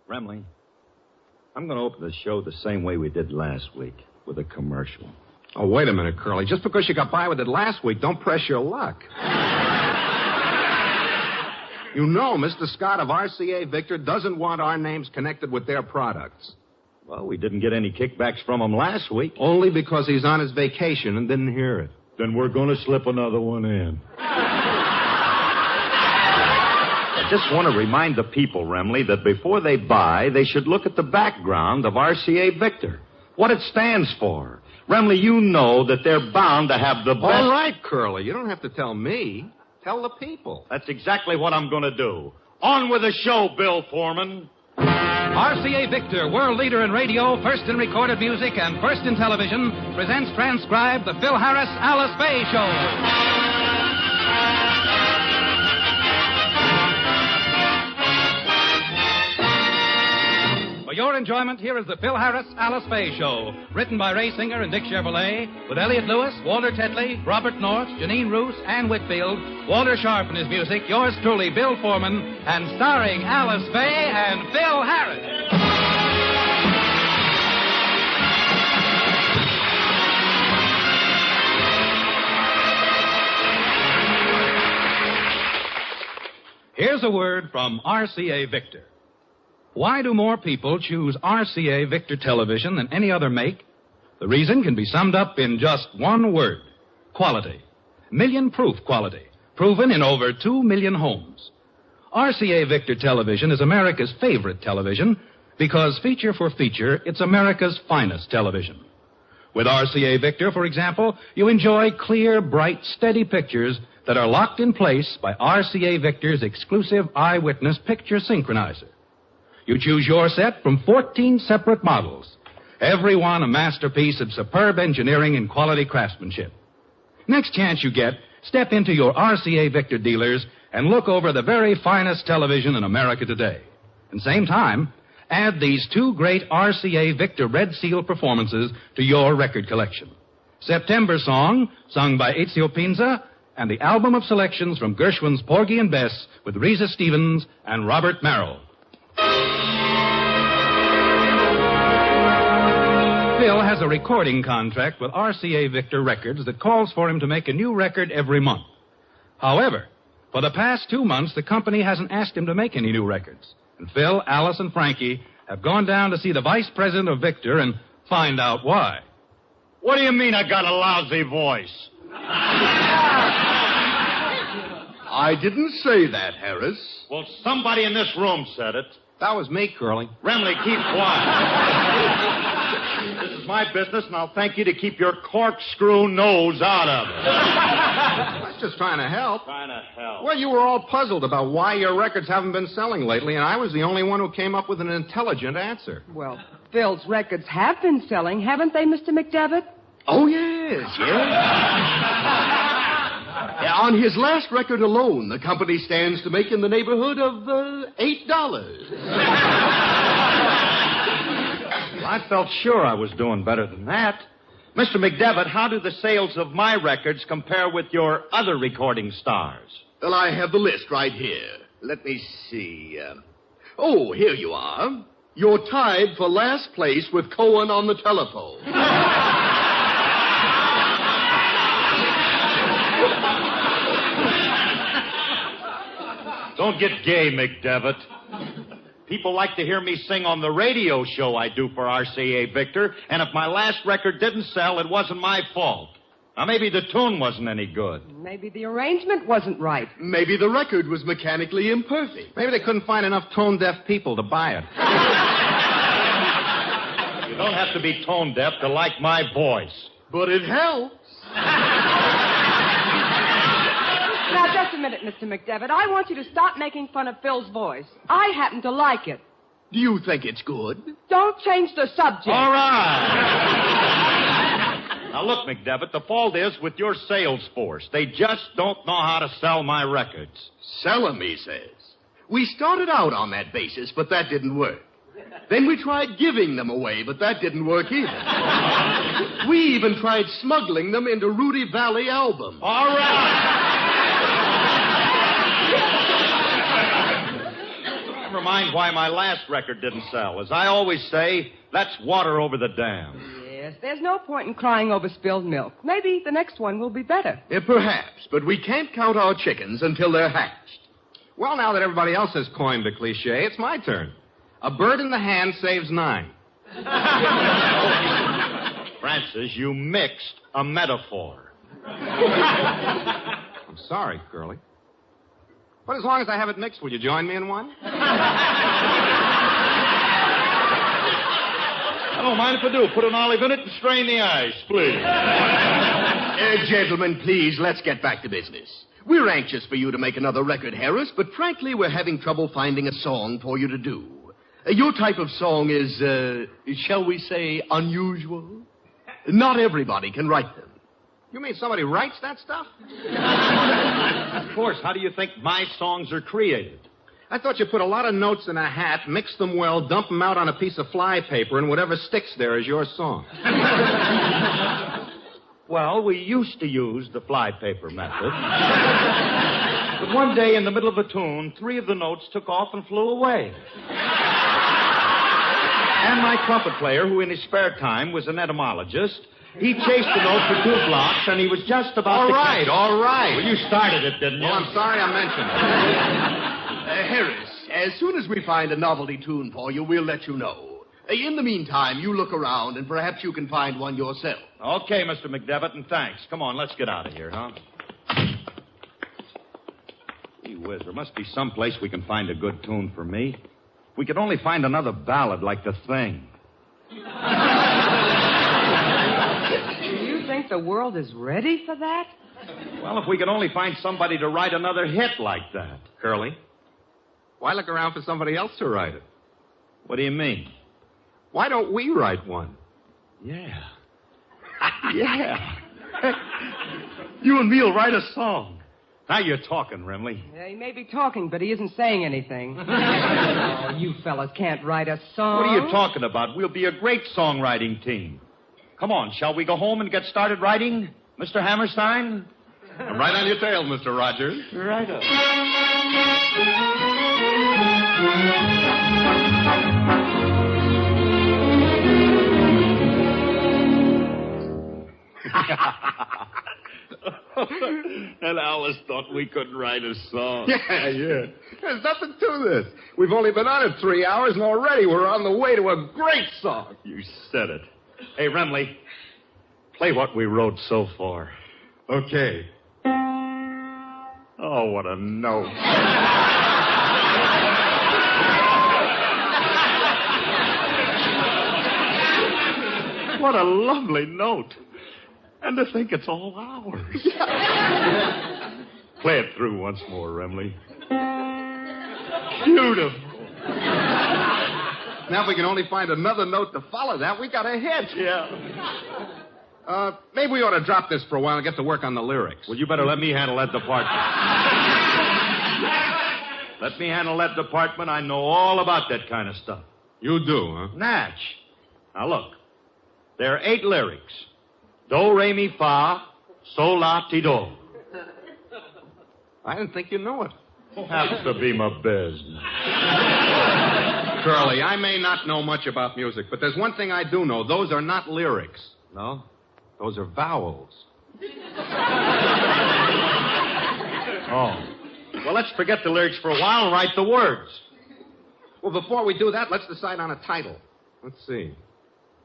Remley, I'm going to open the show the same way we did last week, with a commercial. Oh, wait a minute, Curly. Just because you got by with it last week, don't press your luck. You know, Mr. Scott of RCA Victor doesn't want our names connected with their products. Well, we didn't get any kickbacks from him last week. Only because he's on his vacation and didn't hear it. Then we're going to slip another one in. I just want to remind the people, Remley, that before they buy, they should look at the background of RCA Victor. What it stands for. Remley, you know that they're bound to have the best... All right, Curly. You don't have to tell me. Tell the people. That's exactly what I'm going to do. On with the show, Bill Foreman. RCA Victor, world leader in radio, first in recorded music, and first in television, presents transcribed the Phil Harris Alice Faye Show. For your enjoyment, here is the Phil Harris Alice Faye Show, written by Ray Singer and Dick Chevrolet, with Elliott Lewis, Walter Tetley, Robert North, Janine Roos, Ann Whitfield, Walter Sharp and his music, yours truly, Bill Foreman, and starring Alice Faye and Phil Harris. Here's a word from RCA Victor. Why do more people choose RCA Victor television than any other make? The reason can be summed up in just one word: quality. Million-proof quality, proven in over 2 million homes. RCA Victor television is America's favorite television because feature for feature, it's America's finest television. With RCA Victor, for example, you enjoy clear, bright, steady pictures that are locked in place by RCA Victor's exclusive eyewitness picture synchronizer. You choose your set from 14 separate models, every one a masterpiece of superb engineering and quality craftsmanship. Next chance you get, step into your RCA Victor dealers and look over the very finest television in America today. And same time, add these two great RCA Victor Red Seal performances to your record collection. September Song, sung by Ezio Pinza, and the album of selections from Gershwin's Porgy and Bess with Reza Stevens and Robert Merrill. Phil has a recording contract with RCA Victor Records that calls for him to make a new record every month. However, for the past 2 months, the company hasn't asked him to make any new records. And Phil, Alice, and Frankie have gone down to see the vice president of Victor and find out why. What do you mean I got a lousy voice? I didn't say that, Harris. Well, somebody in this room said it. That was me, Curly. Remley, keep quiet. This is my business, and I'll thank you to keep your corkscrew nose out of it. I was just trying to help. Trying to help. Well, you were all puzzled about why your records haven't been selling lately, and I was the only one who came up with an intelligent answer. Well, Phil's records have been selling, haven't they, Mr. McDevitt? Oh, yes. On his last record alone, the company stands to make in the neighborhood of $8. I felt sure I was doing better than that. Mr. McDevitt, how do the sales of my records compare with your other recording stars? Well, I have the list right here. Let me see. Here you are. You're tied for last place with Cohen on the telephone. Don't get gay, McDevitt. People like to hear me sing on the radio show I do for RCA Victor, and if my last record didn't sell, it wasn't my fault. Now, maybe the tune wasn't any good. Maybe the arrangement wasn't right. Maybe the record was mechanically imperfect. Maybe they couldn't find enough tone-deaf people to buy it. You don't have to be tone-deaf to like my voice. But it helps. Now, just a minute, Mr. McDevitt. I want you to stop making fun of Phil's voice. I happen to like it. Do you think it's good? Don't change the subject. All right. Now, look, McDevitt, the fault is with your sales force. They just don't know how to sell my records. Sell 'em, he says. We started out on that basis, but that didn't work. Then we tried giving them away, but that didn't work either. We even tried smuggling them into Rudy Valley albums. All right. Never mind why my last record didn't sell. As I always say, that's water over the dam. Yes, there's no point in crying over spilled milk. Maybe the next one will be better. Perhaps, but we can't count our chickens until they're hatched. Well, now that everybody else has coined the cliche, it's my turn. A bird in the hand saves 9. Francis, you mixed a metaphor. I'm sorry, Curly. But as long as I have it mixed, will you join me in one? I don't mind if I do. Put an olive in it and strain the ice, please. Gentlemen, please, let's get back to business. We're anxious for you to make another record, Harris, but frankly, we're having trouble finding a song for you to do. Your type of song is, shall we say, unusual? Not everybody can write them. You mean somebody writes that stuff? Of course. How do you think my songs are created? I thought you put a lot of notes in a hat, mix them well, dump them out on a piece of fly paper, and whatever sticks there is your song. Well, we used to use the flypaper method. But one day in the middle of a tune, 3 of the notes took off and flew away. And my trumpet player, who in his spare time was an etymologist, he chased the note for 2 blocks, and he was just about All right. Well, you started it, didn't you? Well, I'm sorry I mentioned it. Harris, as soon as we find a novelty tune for you, we'll let you know. In the meantime, you look around, and perhaps you can find one yourself. Okay, Mr. McDevitt, and thanks. Come on, let's get out of here, huh? Gee whiz, there must be some place we can find a good tune for me. If we could only find another ballad like The Thing. Do you think the world is ready for that? Well, if we could only find somebody to write another hit like that. Curly, why look around for somebody else to write it? What do you mean? Why don't we write one? Yeah. Yeah. You and me'll write a song. Now you're talking, Remley. Yeah, he may be talking, but he isn't saying anything. Oh, you fellas can't write a song. What are you talking about? We'll be a great songwriting team. Come on, shall we go home and get started writing, Mr. Hammerstein? I'm right on your tail, Mr. Rogers. Right up. And Alice thought we couldn't write a song. Yeah. There's nothing to this. We've only been on it 3 hours, and already we're on the way to a great song. You said it. Hey, Remley, play what we wrote so far. Okay. Oh, what a note. What a lovely note. And to think it's all ours. Play it through once more, Remley. Beautiful. Now, if we can only find another note to follow that, we got a hit. Yeah. Maybe we ought to drop this for a while and get to work on the lyrics. Well, you better let me handle that department. Let me handle that department. I know all about that kind of stuff. You do, huh? Natch. Now, look. There are 8 lyrics. Do, re, mi, fa, sol, la, ti, do. I didn't think you knew it. Happens to be my business. Curly, I may not know much about music, but there's one thing I do know. Those are not lyrics. No? Those are vowels. Oh. Well, let's forget the lyrics for a while and write the words. Well, before we do that, let's decide on a title. Let's see.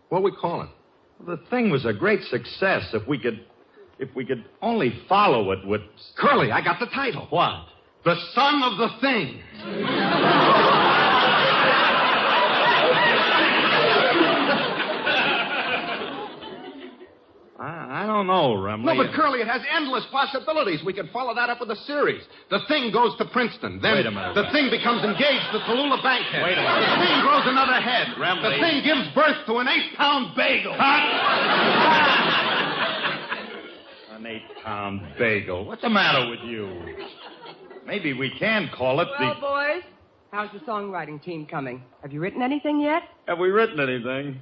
What do we call it? The thing was a great success if we could only follow it with... Curly, I got the title. What? The Son of the Thing. I don't know, Remley. No, but Curly, it has endless possibilities. We could follow that up with a series. The Thing goes to Princeton. Then Wait a minute. The Thing becomes engaged to Tallulah Bankhead. Wait a minute. The Thing grows another head. Remley. The Thing gives birth to an 8-pound bagel. An 8-pound bagel. What's the matter with you? Maybe we can call it Well, boys, how's the songwriting team coming? Have you written anything yet? Have we written anything?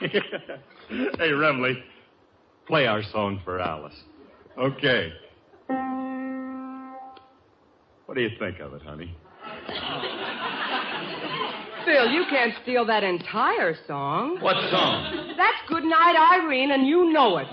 Hey, Remley, play our song for Alice. Okay. What do you think of it, honey? Phil, you can't steal that entire song. What song? That's Goodnight, Irene, and you know it.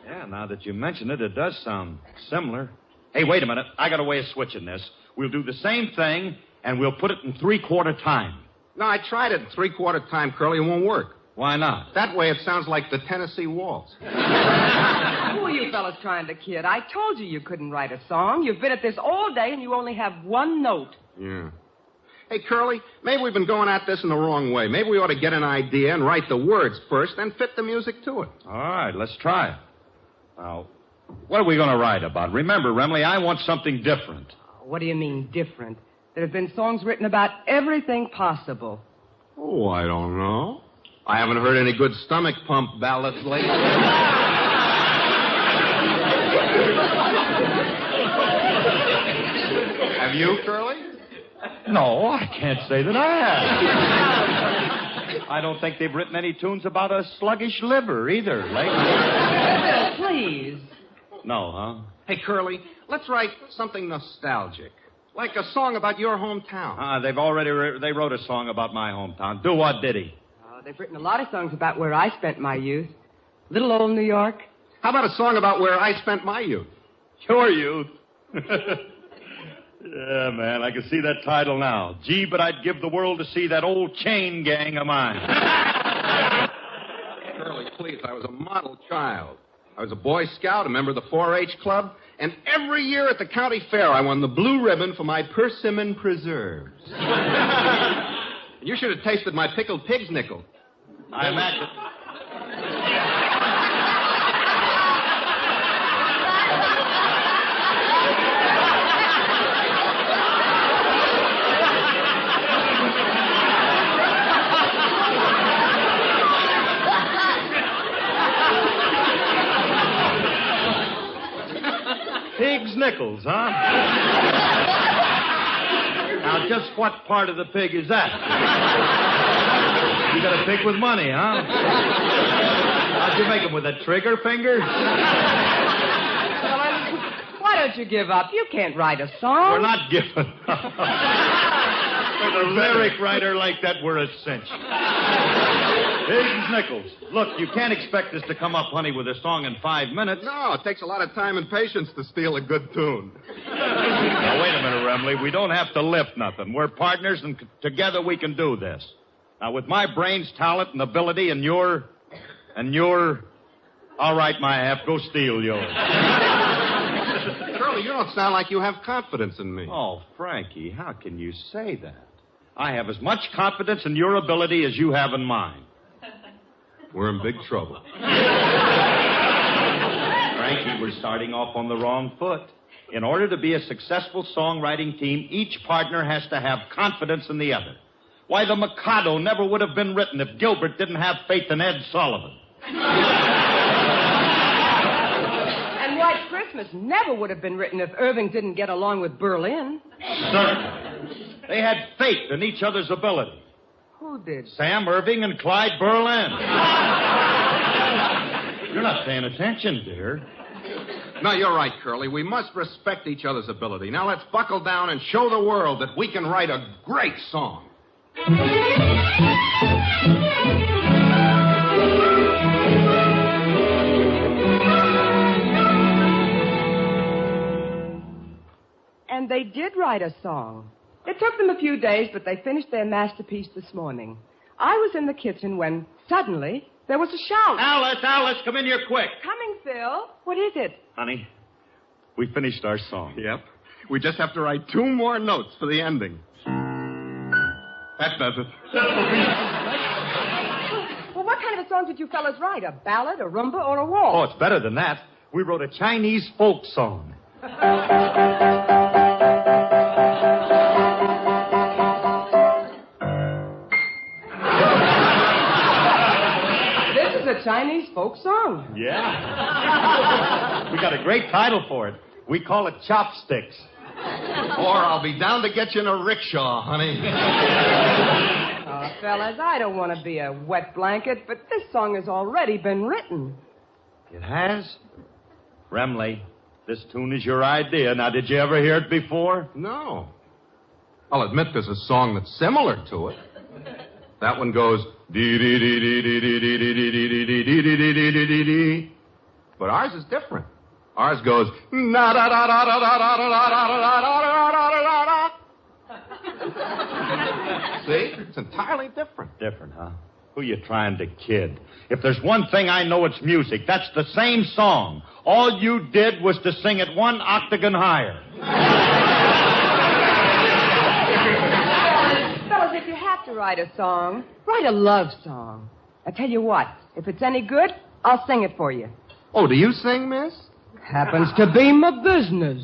Yeah, now that you mention it, it does sound similar. Hey, wait a minute. I got a way of switching this. We'll do the same thing, and we'll put it in three-quarter time. No, I tried it in three-quarter time, Curly. It won't work. Why not? That way it sounds like the Tennessee Waltz. Who are you fellas trying to kid? I told you couldn't write a song. You've been at this all day, and you only have one note. Yeah. Hey, Curly, maybe we've been going at this in the wrong way. Maybe we ought to get an idea and write the words first, then fit the music to it. All right, let's try it. Now, what are we going to write about? Remember, Remley, I want something different. What do you mean, different? There have been songs written about everything possible. Oh, I don't know. I haven't heard any good stomach pump ballads lately. Have you, Curly? No, I can't say that I have. I don't think they've written any tunes about a sluggish liver either lately. Phil, please. No, huh? Hey, Curly, let's write something nostalgic. Like a song about your hometown. They've already they wrote a song about my hometown. Do what, did he? They've written a lot of songs about where I spent my youth. Little old New York. How about a song about where I spent my youth? Your youth. Yeah, man, I can see that title now. Gee, but I'd give the world to see that old chain gang of mine. Curly, please, I was a model child. I was a Boy Scout, a member of the 4-H club, and every year at the county fair I won the blue ribbon for my persimmon preserves. You should have tasted my pickled pig's nickel. I imagine. Pig's nickels, huh? Now, just what part of the pig is that? You got a pig with money, huh? How'd you make him, with a trigger finger? Why don't you give up? You can't write a song. We're not giving up. With a lyric writer like that, we're a cinch. Pigs nickels. Look, you can't expect us to come up, honey, with a song in 5 minutes. No, it takes a lot of time and patience to steal a good tune. Now, wait a minute, Remley. We don't have to lift nothing. We're partners, and together we can do this. Now, with my brains, talent, and ability, and your... All right, my half, go steal yours. Curly, you don't sound like you have confidence in me. Oh, Frankie, how can you say that? I have as much confidence in your ability as you have in mine. We're in big trouble. Frankie, we're starting off on the wrong foot. In order to be a successful songwriting team, each partner has to have confidence in the other. Why, the Mikado never would have been written if Gilbert didn't have faith in Ed Sullivan. And White Christmas never would have been written if Irving didn't get along with Berlin. Certainly. They had faith in each other's ability. Who did? Sam Irving and Clyde Berlin. You're not paying attention, dear. No, you're right, Curly. We must respect each other's ability. Now let's buckle down and show the world that we can write a great song. And they did write a song. It took them a few days, but they finished their masterpiece this morning. I was in the kitchen when, suddenly, there was a shout. Alice, come in here quick. Coming, Phil. What is it? Honey, we finished our song. Yep. We just have to write 2 more notes for the ending. That does it. Well, what kind of a song did you fellas write? A ballad, a rumba, or a waltz? Oh, it's better than that. We wrote a Chinese folk song. This is a Chinese folk song. Yeah. We got a great title for it. We call it Chopsticks. Or I'll be down to get you in a rickshaw, honey. Oh, fellas, I don't want to be a wet blanket, but this song has already been written. It has? Remley, this tune is your idea. Now, did you ever hear it before? No. I'll admit there's a song that's similar to it. That one goes dee dee dee dee dee dee dee dee dee dee dee dee dee dee dee dee dee. But ours is different. Ours goes na da da da da da da da da da da da da da. See? It's entirely different. Different, huh? Who you trying to kid? If there's one thing I know, it's music. That's the same song. All you did was to sing it one octagon higher. Fellas, if you have to write a song, write a love song. I tell you what, if it's any good, I'll sing it for you. Oh, do you sing, miss? Happens to be my business.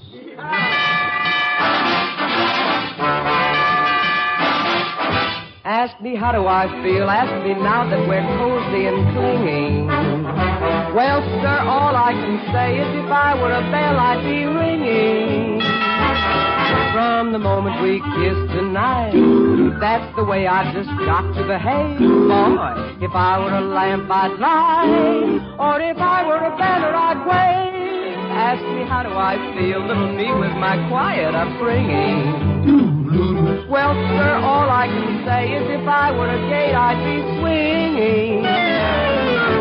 Ask me how do I feel, ask me now that we're cozy and clinging. Well, sir, all I can say is if I were a bell, I'd be ringing. From the moment we kissed tonight, that's the way I just got to behave. Boy, if I were a lamp, I'd light, or if I were a banner, I'd wave. Ask me how do I feel, little me with my quiet upbringing. Well, sir, all I can say is if I were a gate, I'd be swinging.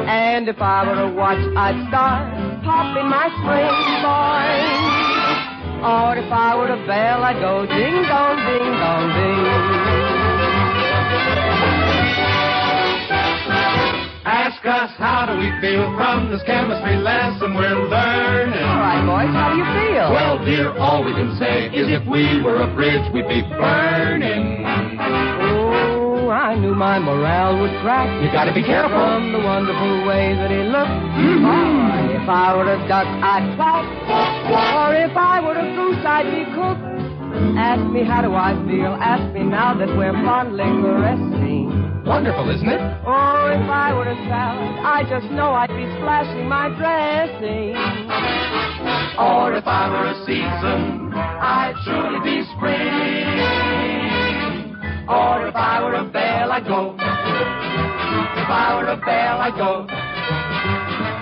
And if I were a watch, I'd start popping my spring, boy. Or if I were a bell, I'd go ding dong, ding dong, ding. Ask us how do we feel from this chemistry lesson we're learning. All right, boys, how do you feel? Well, dear, all we can say is if we were a bridge, we'd be burning. Oh, I knew my morale would crack. You gotta be careful. From the wonderful way that he looked. Oh, if I were a duck, I'd quack. Or if I were a goose, I'd be cooked. Ask me how do I feel. Ask me now that we're fondly caressing. Wonderful, isn't it? Or if I were a salad, I just know I'd be splashing my dressing. Or if I were a season, I'd surely be spring. Or if I were a bell, I'd go. If I were a bell, I'd go.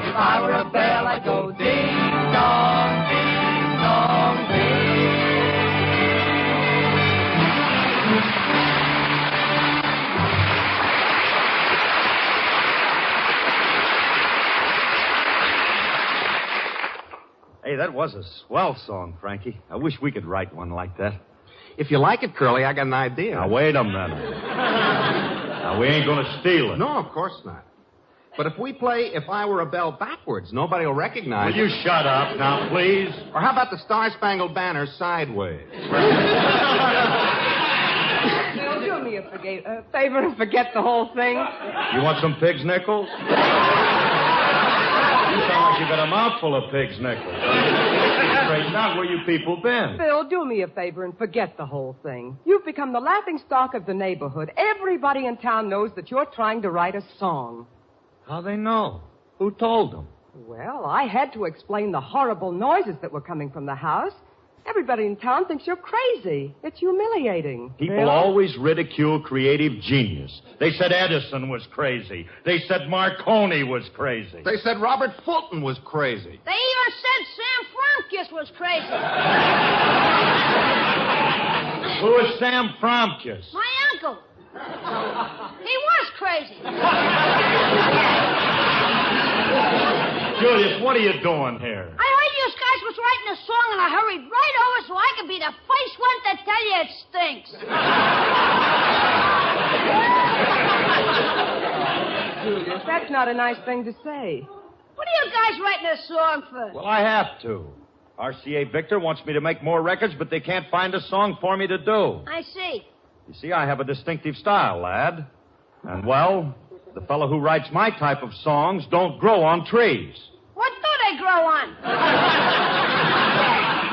If I were a bell, I'd go ding dong, ding dong, ding. Hey, that was a swell song, Frankie. I wish we could write one like that. If you like it, Curly, I got an idea. Now, wait a minute. Now, we ain't going to steal it. No, of course not. But if we play If I Were a Bell backwards, nobody will recognize Will you shut up now, please? Or how about the Star-Spangled Banner sideways? Bill, do me a favor and forget the whole thing. You want some pig's nickels? You sound like you got a mouthful of pig's nickels. Straighten out where you people been. Bill, do me a favor and forget the whole thing. You've become the laughingstock of the neighborhood. Everybody in town knows that you're trying to write a song. How they know? Who told them? Well, I had to explain the horrible noises that were coming from the house. Everybody in town thinks you're crazy. It's humiliating. People Bill? always ridicule creative genius. They said Edison was crazy. They said Marconi was crazy. They said Robert Fulton was crazy. They even said Sam Fromkis was crazy. Who is Sam Fromkis? My uncle. He was crazy. Julius, what are you doing here? I heard you guys was writing a song and I hurried right over so I could be the first one to tell you it stinks. Julius, that's not a nice thing to say. What are you guys writing a song for? Well, I have to. RCA Victor wants me to make more records, but they can't find a song for me to do. I see. You see, I have a distinctive style, lad. And, well, the fellow who writes my type of songs don't grow on trees. What do they grow on?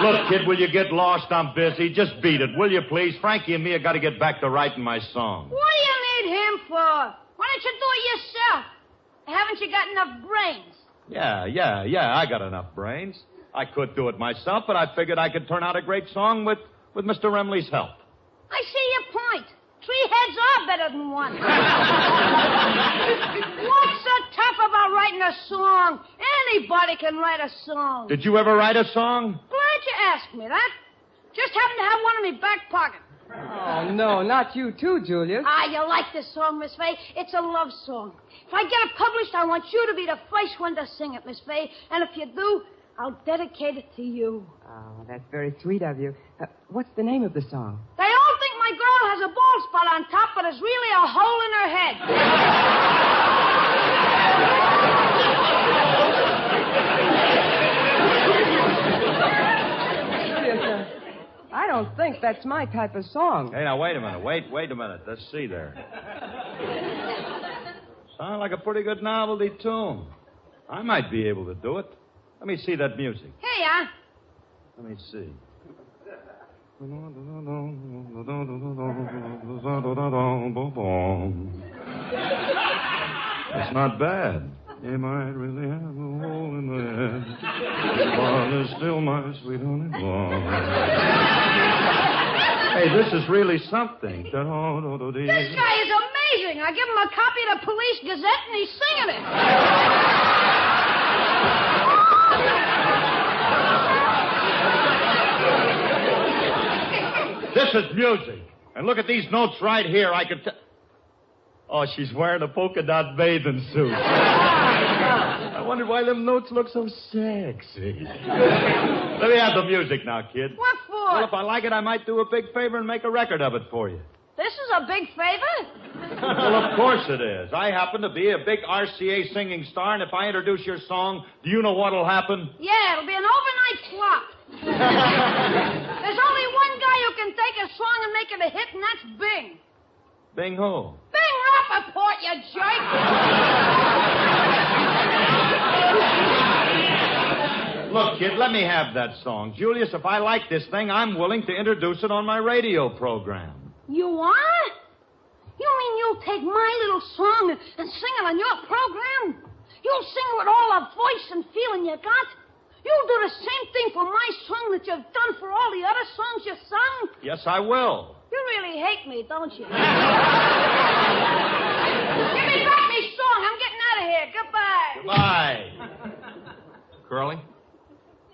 Look, kid, will you get lost? I'm busy. Just beat it, will you, please? Frankie and me have got to get back to writing my song. What do you need him for? Why don't you do it yourself? Haven't you got enough brains? Yeah, I got enough brains. I could do it myself, but I figured I could turn out a great song with Mr. Remley's help. I see your point. 3 heads are better than one. What's so tough about writing a song? Anybody can write a song. Did you ever write a song? Glad you asked me that. Just happen to have one in my back pocket. Oh, no, not you too, Julius. Ah, you like this song, Miss Faye? It's a love song. If I get it published, I want you to be the first one to sing it, Miss Faye. And if you do, I'll dedicate it to you. Oh, that's very sweet of you. What's the name of the song? They all think my girl has a bald spot on top, but it's really a hole in her head. Julius, I don't think that's my type of song. Hey, now, wait a minute. Wait a minute. Let's see there. Sound like a pretty good novelty tune. I might be able to do it. Let me see that music. Here you are. Let me see. That's not bad. You might really have a hole in the head, but it's still my sweet honey bun. Hey, this is really something. This guy is amazing. I give him a copy of the Police Gazette, and he's singing it. This is music. And look at these notes right here. I could tell. Oh, she's wearing a polka dot bathing suit. I wonder why them notes look so sexy. Let me have the music now, kid. What for? Well, if I like it, I might do a big favor and make a record of it for you. This is a big favor? Well, of course it is. I happen to be a big RCA singing star, and if I introduce your song, do you know what'll happen? Yeah, it'll be an overnight flop. There's only one guy who can take a song and make it a hit, and that's Bing. Bing who? Bing Rappaport, you jerk! Look, kid, let me have that song. Julius, if I like this thing, I'm willing to introduce it on my radio program. You what? You mean you'll take my little song and sing it on your program? You'll sing with all the voice and feeling you got? You'll do the same thing for my song that you've done for all the other songs you sung? Yes, I will. You really hate me, don't you? Give me back my song. I'm getting out of here. Goodbye. Goodbye. Curly,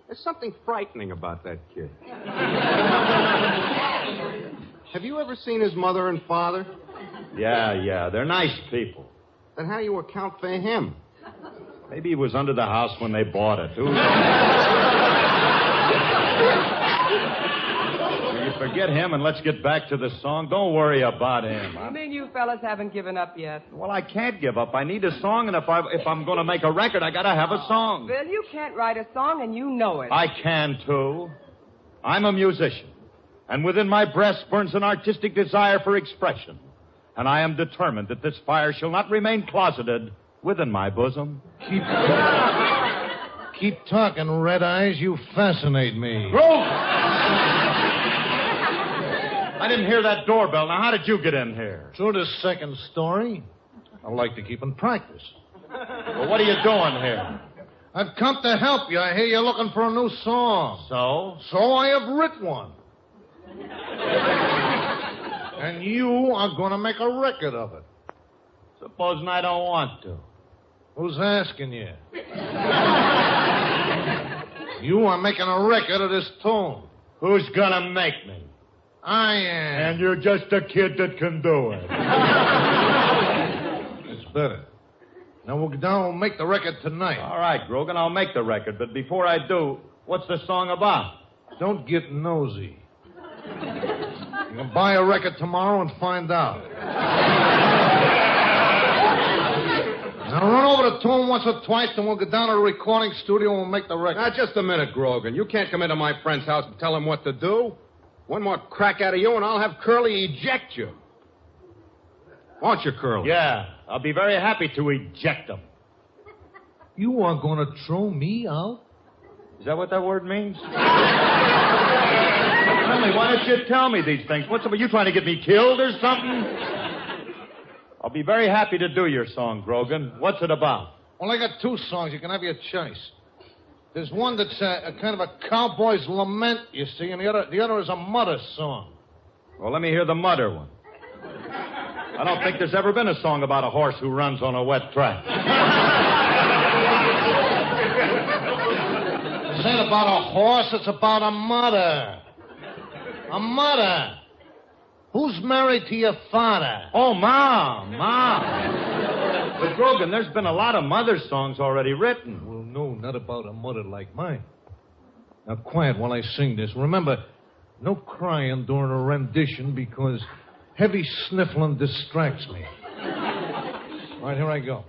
there's something frightening about that kid. Have you ever seen his mother and father? Yeah. They're nice people. Then how do you account for him? Maybe he was under the house when they bought it. Who knows? You forget him and let's get back to the song. Don't worry about him. You mean you fellas haven't given up yet? Well, I can't give up. I need a song, and if I'm going to make a record, I got to have a song. Bill, you can't write a song, and you know it. I can, too. I'm a musician, and within my breast burns an artistic desire for expression, and I am determined that this fire shall not remain closeted within my bosom. Keep talking, Red Eyes. You fascinate me. I didn't hear that doorbell. Now, how did you get in here? Through the second story. I like to keep in practice. Well, what are you doing here? I've come to help you. I hear you're looking for a new song. So? So I have written one. And you are going to make a record of it. Supposing I don't want to. Who's asking you? You are making a record of this tune. Who's gonna make me? I am. And you're just a kid that can do it. It's better. Now we'll go down and make the record tonight. All right, Grogan, I'll make the record. But before I do, what's the song about? Don't get nosy. You can buy a record tomorrow and find out. Now run over the tune once or twice, then we'll go down to the recording studio and we'll make the record. Now, just a minute, Grogan. You can't come into my friend's house and tell him what to do. One more crack out of you, and I'll have Curly eject you. Won't you, Curly? Yeah, I'll be very happy to eject them. You are going to throw me out? Is that what that word means? Remley, why don't you tell me these things? What's up? Are you trying to get me killed or something? I'll be very happy to do your song, Grogan. What's it about? Well, I got two songs. You can have your choice. There's one that's a kind of a cowboy's lament, you see, and the other is a mother song. Well, let me hear the mother one. I don't think there's ever been a song about a horse who runs on a wet track. This ain't about a horse. It's about a mother. A mother. Who's married to your father? Oh, Mom. But, Grogan, there's been a lot of mother songs already written. Well, no, not about a mother like mine. Now, quiet while I sing this. Remember, no crying during a rendition because heavy sniffling distracts me. All right, here I go.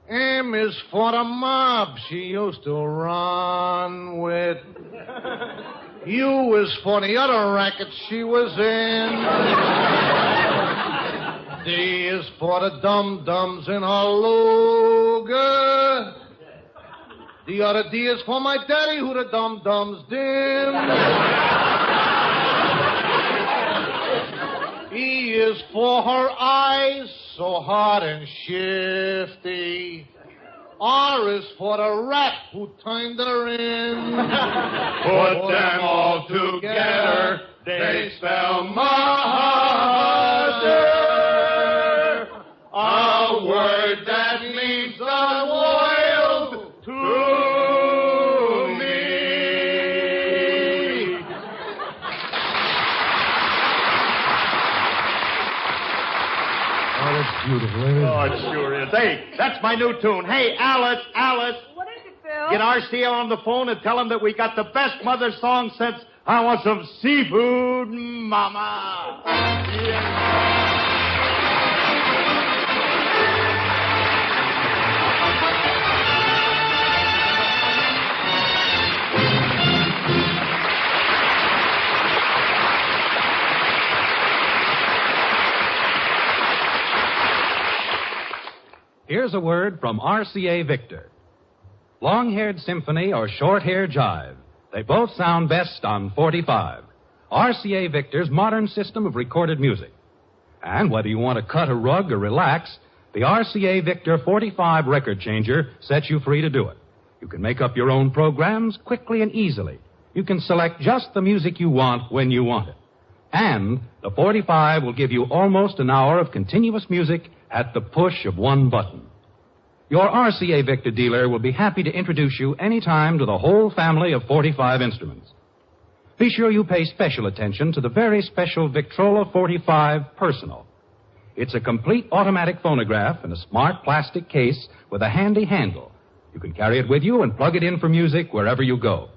M is for the mob she used to run with. U is for the other racket she was in. D is for the dum-dums in her luger. The other D is for my daddy who the dum-dums dim. E is for her eyes, so hard and shifty. R is for the rat who turned her in. Put them all together, they spell mother. A word that means the world to me. Oh, that's beautiful, ain't it? Oh, it sure is. Hey, that's my new tune. Hey, Alice. What is it, Phil? Get RCA on the phone and tell him that we got the best mother song since I want some seafood, Mama. Yeah. Here's a word from RCA Victor. Long-haired symphony or short-haired jive. They both sound best on 45. RCA Victor's modern system of recorded music. And whether you want to cut a rug or relax, the RCA Victor 45 record changer sets you free to do it. You can make up your own programs quickly and easily. You can select just the music you want when you want it. And the 45 will give you almost an hour of continuous music at the push of one button. Your RCA Victor dealer will be happy to introduce you anytime to the whole family of 45 instruments. Be sure you pay special attention to the very special Victrola 45 Personal. It's a complete automatic phonograph in a smart plastic case with a handy handle. You can carry it with you and plug it in for music wherever you go.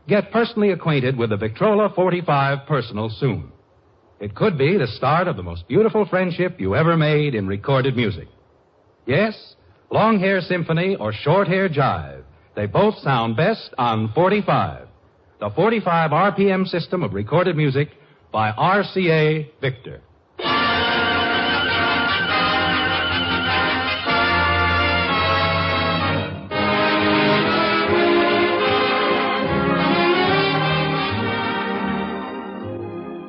Get personally acquainted with the Victrola 45 Personal soon. It could be the start of the most beautiful friendship you ever made in recorded music. Yes, long-hair symphony or short-hair jive. They both sound best on 45. The 45 RPM system of recorded music by RCA Victor.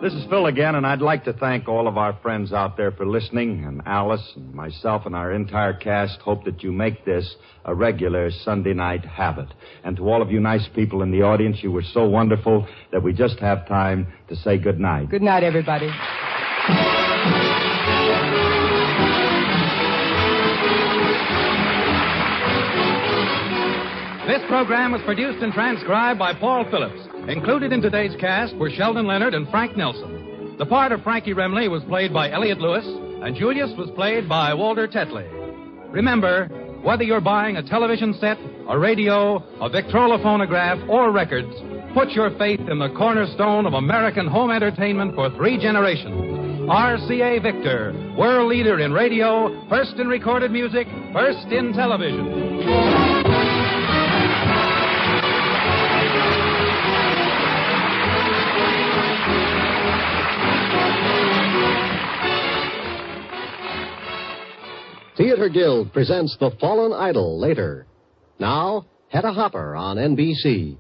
This is Phil again, and I'd like to thank all of our friends out there for listening, and Alice and myself and our entire cast hope that you make this a regular Sunday night habit. And to all of you nice people in the audience, you were so wonderful that we just have time to say good night. Good night, everybody. This program was produced and transcribed by Paul Phillips. Included in today's cast were Sheldon Leonard and Frank Nelson. The part of Frankie Remley was played by Elliot Lewis, and Julius was played by Walter Tetley. Remember, whether you're buying a television set, a radio, a Victrola phonograph, or records, put your faith in the cornerstone of American home entertainment for 3 generations. RCA Victor, world leader in radio, first in recorded music, first in television. Theater Guild presents The Fallen Idol later. Now, Hedda Hopper on NBC.